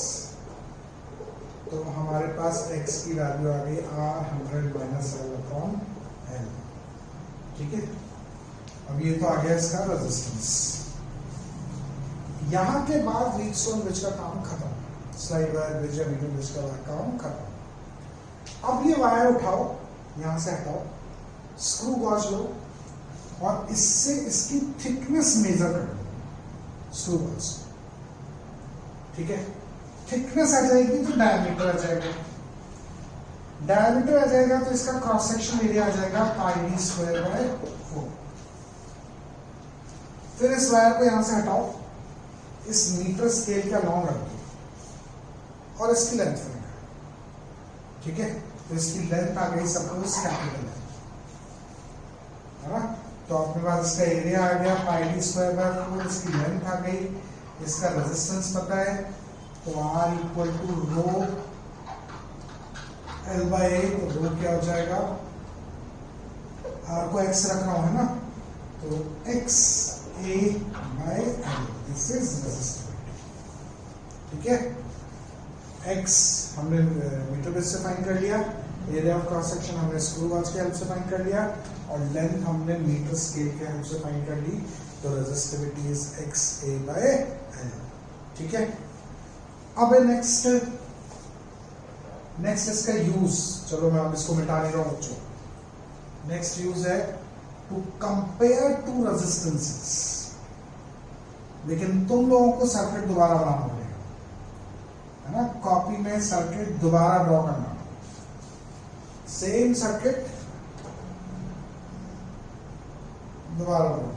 तो हमारे पास x की वैल्यू आ गई r 100 minus l upon l। ठीक है, अब ये तो आ गया इसका रेजिस्टेंस। यहां के बाद व्हीटस्टोन ब्रिज का काम खत्म, स्लाइड वायर ब्रिज या मीटर ब्रिज का काम खत्म। अब ये वायर उठाओ, यहां से हटाओ, स्क्रू गॉज लो और इससे इसकी थिकनेस मेजर कर लो, स्क्रू गॉज। ठीक है, थिकनेस आ जाएगी तो डायमीटर आ जाएगा, डायमीटर आ जाएगा तो इसका क्रॉस सेक्शन एरिया आ जाएगा पाई डी स्क्वायर बाय 4। फिर इस वायर को यहां से हटाओ, इस मीटर स्केल का लॉन्ग रख दो और इसकी लेंथ फाइंड करो। ठीक है, तो इसकी लेंथ आ गई सपोज कैपिटल है ना, तो अपने पास इसका एरिया आ गया पाई डी स्क्वायर बाय 4, इसकी लेंथ आ गई, इसका रेजिस्टेंस पता है, तो R equal to rho L by A, तो रो क्या हो जाएगा, R को X रख रहा हूं है ना, तो X A by L, this is resistivity. ठीक है, X हमने मीटर बेस से फाइंड कर लिया, एरिया ऑफ क्रॉस सेक्शन हमने स्क्रू गॉज की हेल्प से फाइंड कर लिया, और लेंथ हमने मीटर स्केल के हेल्प से फाइंड कर ली, तो resistivity is X A by L। ठीक है, अब नेक्स्ट इसका यूज, चलो मैं अब इसको मिटा नहीं रहा हूं बच्चों, नेक्स्ट यूज है टू कंपेयर टू रेजिस्टेंसेस। लेकिन तुम लोगों को सर्किट दोबारा बनाना पड़ेगा, है ना, कॉपी में सर्किट दोबारा ड्रॉ करना, सेम सर्किट दोबारा ड्रॉ।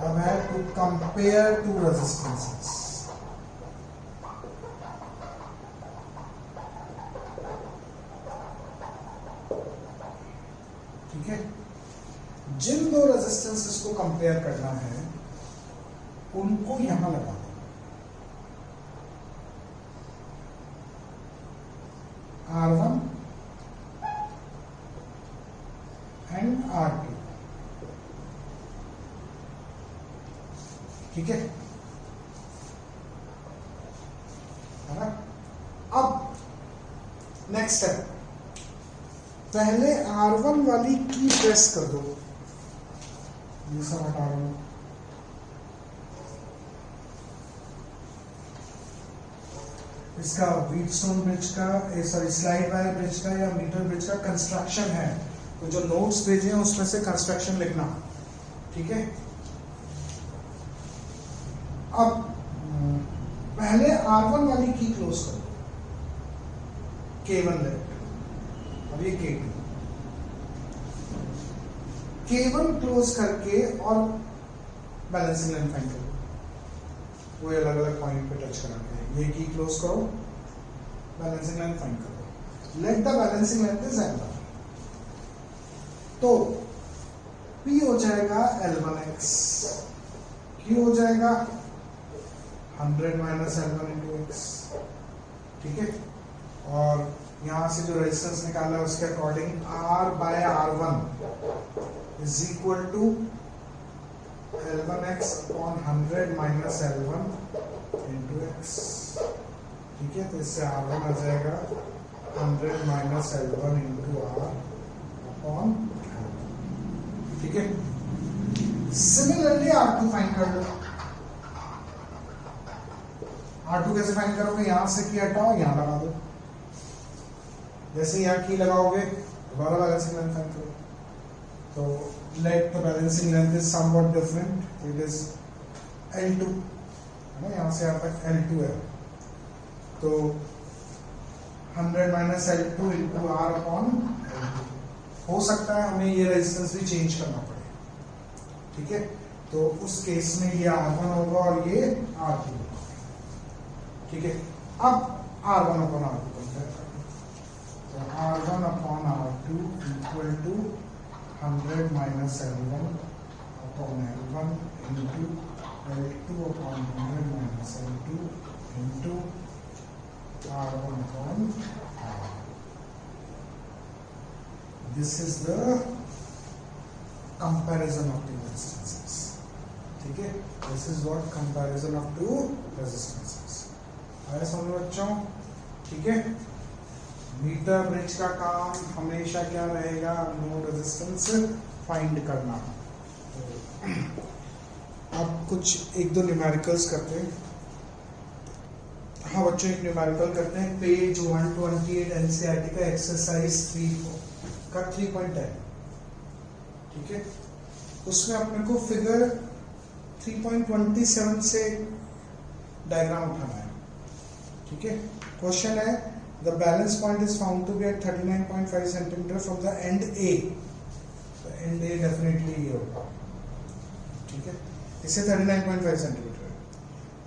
अब है टू कंपेयर टू रेजिस्टेंसेस। ठीक है, जिन दो रेजिस्टेंसेस को कंपेयर करना है उनको यहां लगा दो, R1 एंड R2। ठीक है ना, अब नेक्स्ट स्टेप, पहले R1 वाली की प्रेस कर दो, ये सब हटा रहा हूं, इसका व्हीटस्टोन ब्रिज का, सॉरी स्लाइड वायर ब्रिज का या मीटर ब्रिज का कंस्ट्रक्शन है, तो जो नोट्स भेजे हैं उसमें से कंस्ट्रक्शन लिखना। ठीक है, अब पहले R1 वाली की क्लोज करो, K1 लेफ्ट, अब ये K2, K1 क्लोज करके और बैलेंसिंग लाइन फाइंड करो, वो अलग अलग पॉइंट पे टच करा के, ये की क्लोज करो, बैलेंसिंग लाइन फाइंड करो, let the balancing line is L1, तो P हो जाएगा L1x, Q हो जाएगा 100 माइनस L1 इंटू एक्स। ठीक है, और यहां से जो रेजिस्टेंस निकाला है उसके according R by R1 is equal to L1x upon 100 minus L1 into X. ठीक है, तो इससे R1 आ जाएगा 100 minus L1 into R upon. ठीक है, सिमिलरली R2 फाइंड कर लो। R2 कैसे फाइंड करोगे? यहां से की हटाओ, यहां लगा दो। जैसे यहां की लगाओगे दोबारा बैलेंसिंग लेंथ फाइंड करो। तो let the balancing length is somewhat different, it is L2 है ना, यहां से यहां तक L2 है। तो 100 minus L2 into R upon L2। हो सकता है हमें ये रेजिस्टेंस भी चेंज करना पड़े, ठीक है। तो उस केस में ये R1 होगा और ये R2 होगा, ठीक है। अब R1 अपॉन R2 कंपेयर करें, तो R1 upon R2 equal to 100 minus L1 upon L1 into L2 upon 100 minus L2 into R1 upon R. This is the comparison of two resistances. ठीक है, this is what comparison of two resistances. आया समझ में बच्चों? ठीक है, मीटर ब्रिज का काम हमेशा क्या रहेगा? नो रेजिस्टेंस फाइंड करना। अब कुछ एक दो न्यूमेरिकल्स करते हैं। हाँ बच्चों, एक न्यूमेरिकल करते हैं। पेज 128 एनसीईआरटी का एक्सरसाइज 3 का 3.10, ठीक है। उसमें अपने को फिगर 3.27 से डायग्राम उठाना है, ठीक है। क्वेश्चन है the balance point is found to be at 39.5 centimetre from the end A. तो एंड ए डेफिनेटली ये होगा, ठीक है। इसे 39.5 centimetre.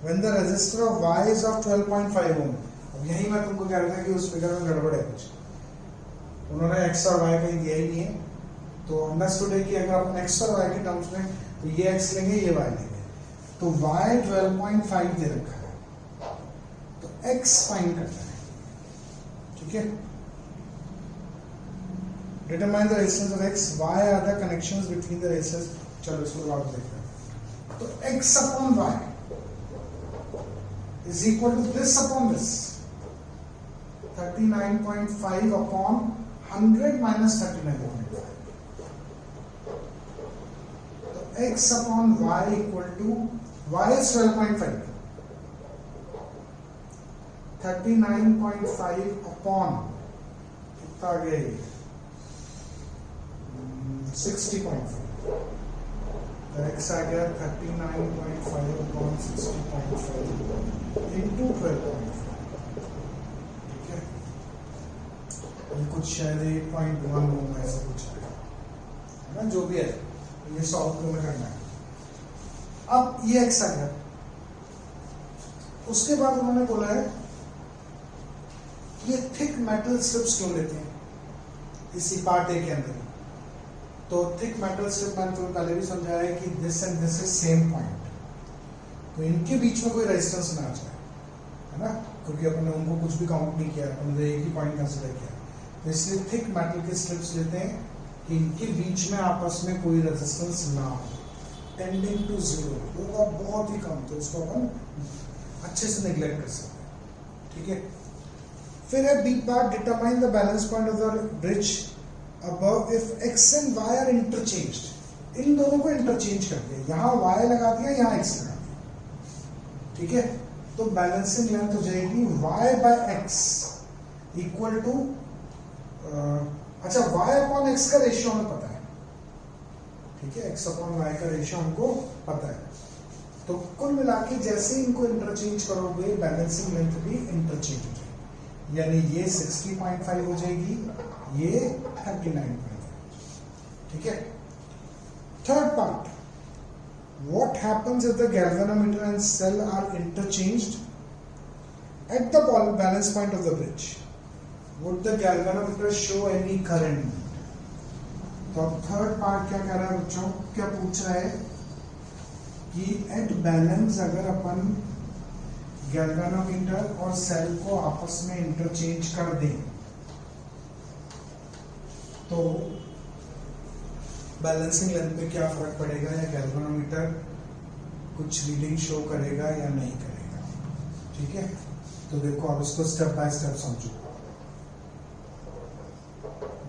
When the resistor of Y is of 12.5 ohm। अब यही मैं तुमको कह रहा था कि उस फिगर में गड़बड़ है कुछ, उन्होंने X और Y कहीं दिया ही नहीं है। तो अंडरस्टूड है कि अगर अपन X और Y के टर्म्स में, तो ये X लेंगे, ये Y लेंगे, तो Y 12.5 दे रखा है, तो X फाइंड करना है, ठीक है। Determine the resistance of X, Y are the connections between the resistors। चलो इसको लॉग देखते हैं। तो X upon Y is equal to this upon this, 39.5 upon 100 minus 39.5. तो x upon y equal to y is 12.5, 39.5 upon कितना आ गया ये 60.5। x आ गया 39.5 upon 60.5 into 12.5, ठीक है। ये कुछ शायद 8.1 होगा, ऐसा कुछ है ना, जो भी है। ये सॉल्व में करना है। अब ये x आ गया। उसके बाद उन्होंने बोला है ये थिक मेटल स्ट्रिप्स क्यों लेते हैं इसी पार्ट ए के अंदर। तो थिक मेटल स्ट्रिप मैंने तुम्हें पहले भी समझाया है कि this and this is same point, तो इनके बीच में कोई रेजिस्टेंस ना आ जाए, है ना, क्योंकि अपन ने उनको कुछ भी काउंट नहीं किया, अपन ने एक ही पॉइंट कंसीडर किया। तो इसलिए थिक मेटल के स्ट्रिप्स लेते हैं कि इनके बीच में आपस में कोई रेजिस्टेंस ना हो, टेंडिंग टू जीरो होगा, बहुत ही कम, तो उसको अपन अच्छे से नेग्लेक्ट कर सकते हैं, ठीक है। फिर है B part, determine the balance point of the bridge above if x and y are interchanged। इन दोनों को इंटरचेंज कर दिया, यहाँ y लगा दिया, यहाँ x लगा दिया, ठीक है। तो बैलेंसिंग लेंथ हो जाएगी y by x equal to, अच्छा y अपॉन x का रेशियो हमें पता है, ठीक है, x अपॉन y का रेशियो हमको पता है। तो कुल मिला के जैसे इनको इंटरचेंज करोगे बैलेंसिंग लेंथ भी इंटरचेंज हो जाएगी, यानी ये 60.5 हो जाएगी, ये 39.5, ठीक है। Third part, what happens if the galvanometer and cell are interchanged at the balance point of the bridge? Would the galvanometer show any current? तो अब थर्ड पार्ट क्या कह रहा है बच्चों, क्या पूछ रहा है कि एट बैलेंस अगर अपन गैल्वेनोमीटर और सेल को आपस में इंटरचेंज कर दें तो बैलेंसिंग लेंथ पे क्या फर्क पड़ेगा, या गैल्वेनोमीटर कुछ रीडिंग शो करेगा या नहीं करेगा, ठीक है। तो देखो अब इसको स्टेप बाय स्टेप समझो।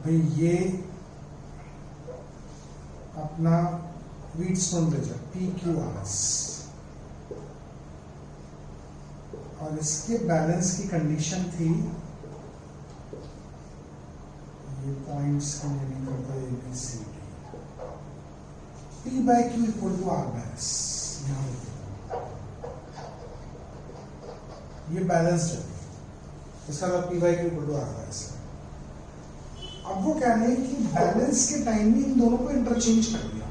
भाई ये अपना व्हीटस्टोन ब्रिज है, PQRS, और इसके बैलेंस की कंडीशन थी, ये पॉइंट्स के लिए नहीं करता, ABCD, P/Q equal to R/S, ये बैलेंस है, इसका मतलब P/Q इक्वल टू R/S है। अब वो कह रहे हैं कि बैलेंस के टाइम में इन दोनों को इंटरचेंज कर दिया,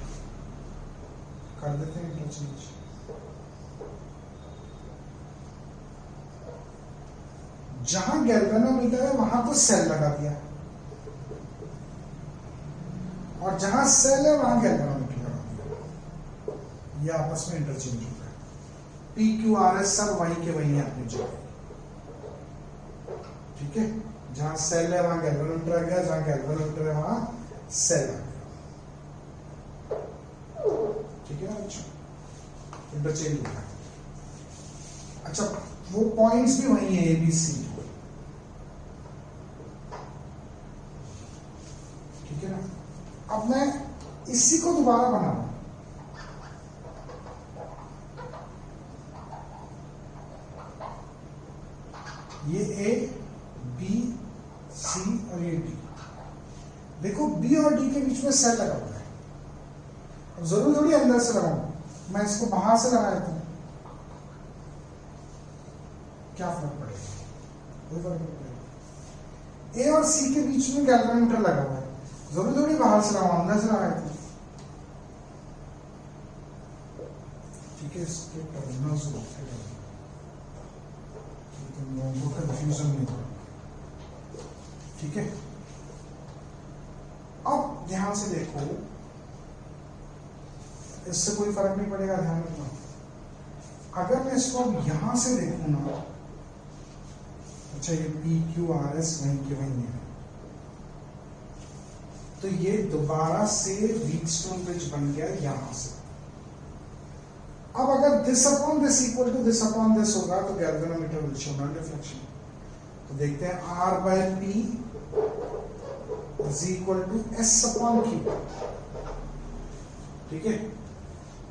कर देते हैं इंटरचेंज। जहां गैल्वेनोमीटर है वहां तो सेल लगा दिया, और जहां सेल है वहां गैल्वेनोमीटर लगा दिया, ये आपस में इंटरचेंज हो गया। PQRS सब वहीं के वहीं अपनी जगह, ठीक है, जहां सेल है वहां गैल्वेनोमीटर आ गया, जहां गैल्वेनोमीटर है वहां सेल आ गया, ठीक है ना बच्चों, इंटरचेंज हो गया। अच्छा, वो पॉइंट्स भी वही है, ABC, ठीक है ना। अब मैं इसी को दोबारा बनाऊं, ये A, B, C और ये D, देखो B और D के बीच में सेल लगा हुआ है, अब जरूर थोड़ी अंदर से लगाऊं, मैं इसको बाहर से लगा देता हूं, क्या फर्क पड़ेगा, कोई फर्क नहीं पड़ेगा। A और C के बीच में गैल्वेनोमीटर लगा हुआ है, जरूर थोड़ी बाहर से लगाऊं, अंदर से लगा देता हूं, ठीक है, इसके टर्मिनल्स को कंफ्यूजन नहीं हो, ठीक है। अब ध्यान से देखो, इससे कोई फर्क नहीं पड़ेगा, ध्यान रखना। अगर मैं इसको अब यहां से देखूं ना, अच्छा ये PQRS वहीं के वहीं है, तो ये दोबारा से व्हीटस्टोन ब्रिज बन गया यहां से। अब अगर this upon this equal to this upon this होगा तो galvanometer will show non deflection. तो देखते हैं R/P is equal to S upon Q, ठीक है,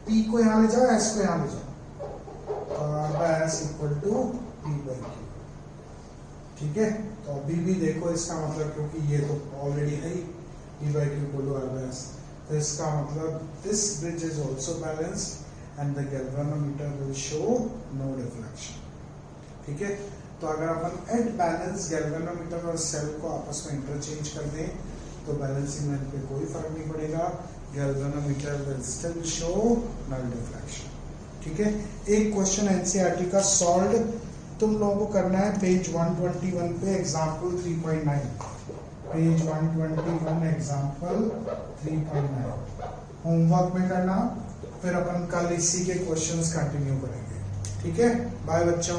P को यहां ले जाओ, S को यहां ले जाओ, R/S इक्वल टू P/Q, ठीक है। तो अभी भी देखो इसका मतलब, क्योंकि ये तो ऑलरेडी है P/Q इक्वल टू R/S, तो इसका मतलब this bridge is also balanced and the galvanometer will show no deflection, ठीक है। तो अगर अपन एट बैलेंस गैल्वेनोमीटर और सेल को आपस में इंटरचेंज कर दें तो बैलेंसिंग लाइन पे कोई फर्क नहीं पड़ेगा, galvanometer will still show null deflection, ठीक है। एक क्वेश्चन एनसीईआरटी का सॉल्व तुम लोगों को करना है पेज 121 पे, एग्जाम्पल 3.9, पेज 121 एग्जाम्पल 3.9 होमवर्क में करना, फिर अपन कल इसी के क्वेश्चंस कंटिन्यू करेंगे, ठीक है। बाय बच्चों।